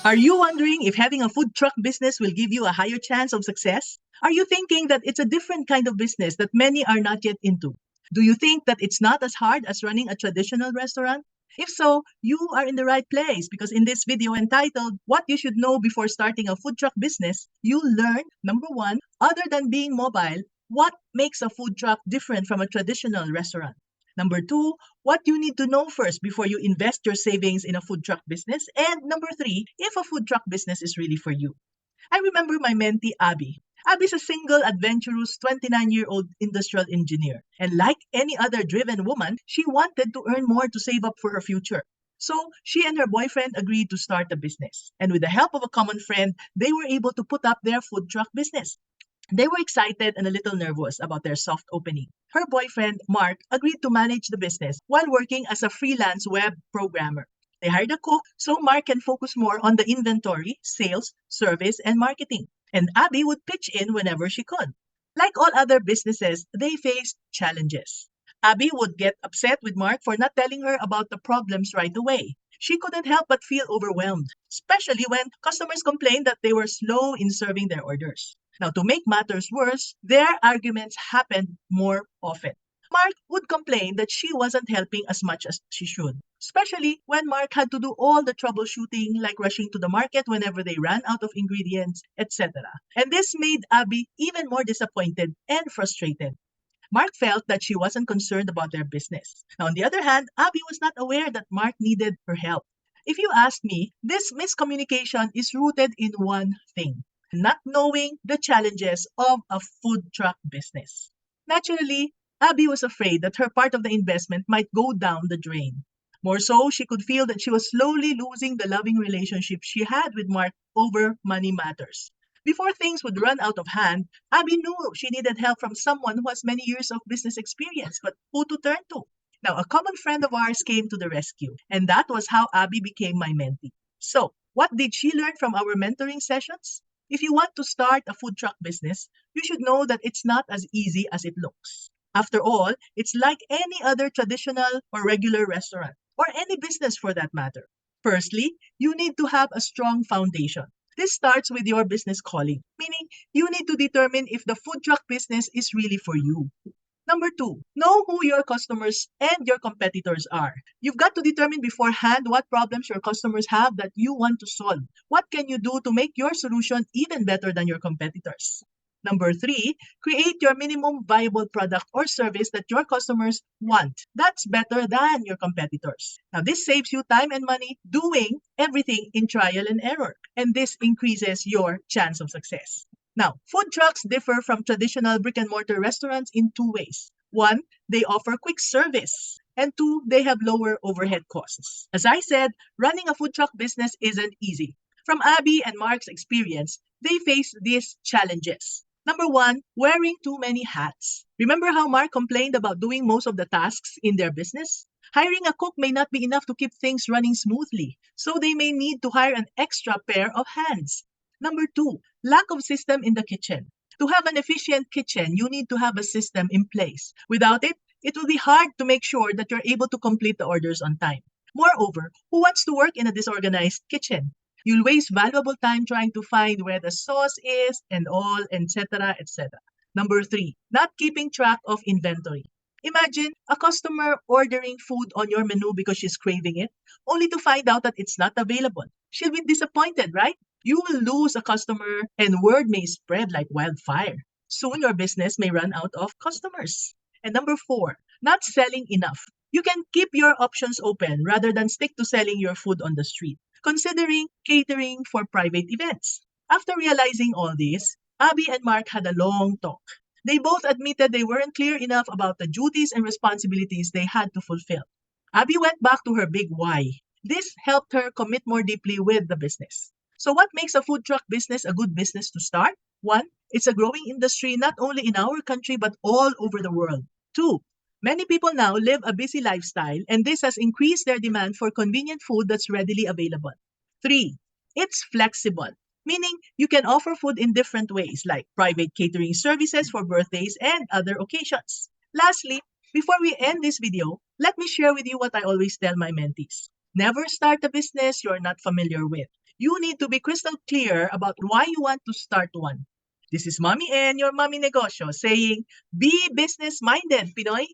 Are you wondering if having a food truck business will give you a higher chance of success? Are you thinking that it's a different kind of business that many are not yet into? Do you think that it's not as hard as running a traditional restaurant? If so, you are in the right place because in this video entitled What You Should Know Before Starting a Food Truck Business, you'll learn number one, other than being mobile, what makes a food truck different from a traditional restaurant. Number two, what you need to know first before you invest your savings in a food truck business. And number three, if a food truck business is really for you. I remember my mentee, Abby. Abby's a single, adventurous 29-year-old industrial engineer. And like any other driven woman, she wanted to earn more to save up for her future. So she and her boyfriend agreed to start a business. And with the help of a common friend, they were able to put up their food truck business. They were excited and a little nervous about their soft opening. Her boyfriend, Mark, agreed to manage the business while working as a freelance web programmer. They hired a cook so Mark can focus more on the inventory, sales, service, and marketing. And Abby would pitch in whenever she could. Like all other businesses, they faced challenges. Abby would get upset with Mark for not telling her about the problems right away. She couldn't help but feel overwhelmed, especially when customers complained that they were slow in serving their orders. Now, to make matters worse, their arguments happened more often. Mark would complain that she wasn't helping as much as she should, especially when Mark had to do all the troubleshooting, like rushing to the market whenever they ran out of ingredients, etc. And this made Abby even more disappointed and frustrated. Mark felt that she wasn't concerned about their business. Now, on the other hand, Abby was not aware that Mark needed her help. If you ask me, this miscommunication is rooted in one thing: not knowing the challenges of a food truck business. Naturally, Abby was afraid that her part of the investment might go down the drain. More so, she could feel that she was slowly losing the loving relationship she had with Mark over money matters. Before things would run out of hand, Abby knew she needed help from someone who has many years of business experience, but who to turn to? Now, a common friend of ours came to the rescue, and that was how Abby became my mentee. So, what did she learn from our mentoring sessions? If you want to start a food truck business, you should know that it's not as easy as it looks. After all, it's like any other traditional or regular restaurant, or any business for that matter. Firstly, you need to have a strong foundation. This starts with your business calling, meaning you need to determine if the food truck business is really for you. Number two, know who your customers and your competitors are. You've got to determine beforehand what problems your customers have that you want to solve. What can you do to make your solution even better than your competitors? Number three, create your minimum viable product or service that your customers want. That's better than your competitors. Now, this saves you time and money doing everything in trial and error, and this increases your chance of success. Now, food trucks differ from traditional brick and mortar restaurants in two ways. One, they offer quick service. And two, they have lower overhead costs. As I said, running a food truck business isn't easy. From Abby and Mark's experience, they face these challenges. Number one, wearing too many hats. Remember how Mark complained about doing most of the tasks in their business? Hiring a cook may not be enough to keep things running smoothly, so they may need to hire an extra pair of hands. Number two, lack of system in the kitchen. To have an efficient kitchen, you need to have a system in place. Without it, it will be hard to make sure that you're able to complete the orders on time. Moreover, who wants to work in a disorganized kitchen? You'll waste valuable time trying to find where the sauce is and all, etc., etc. Number three, not keeping track of inventory. Imagine a customer ordering food on your menu because she's craving it, only to find out that it's not available. She'll be disappointed, right? You will lose a customer and word may spread like wildfire. Soon your business may run out of customers. And number four, not selling enough. You can keep your options open rather than stick to selling your food on the street, considering catering for private events. After realizing all this, Abby and Mark had a long talk. They both admitted they weren't clear enough about the duties and responsibilities they had to fulfill. Abby went back to her big why. This helped her commit more deeply with the business. So, what makes a food truck business a good business to start? One, it's a growing industry not only in our country but all over the world. Two, many people now live a busy lifestyle and this has increased their demand for convenient food that's readily available. Three, it's flexible, meaning you can offer food in different ways like private catering services for birthdays and other occasions. Lastly, before we end this video, let me share with you what I always tell my mentees. Never start a business you're not familiar with. You need to be crystal clear about why you want to start one. This is Mommy N, your Mommy Negosyo, saying, be business minded, Pinoy.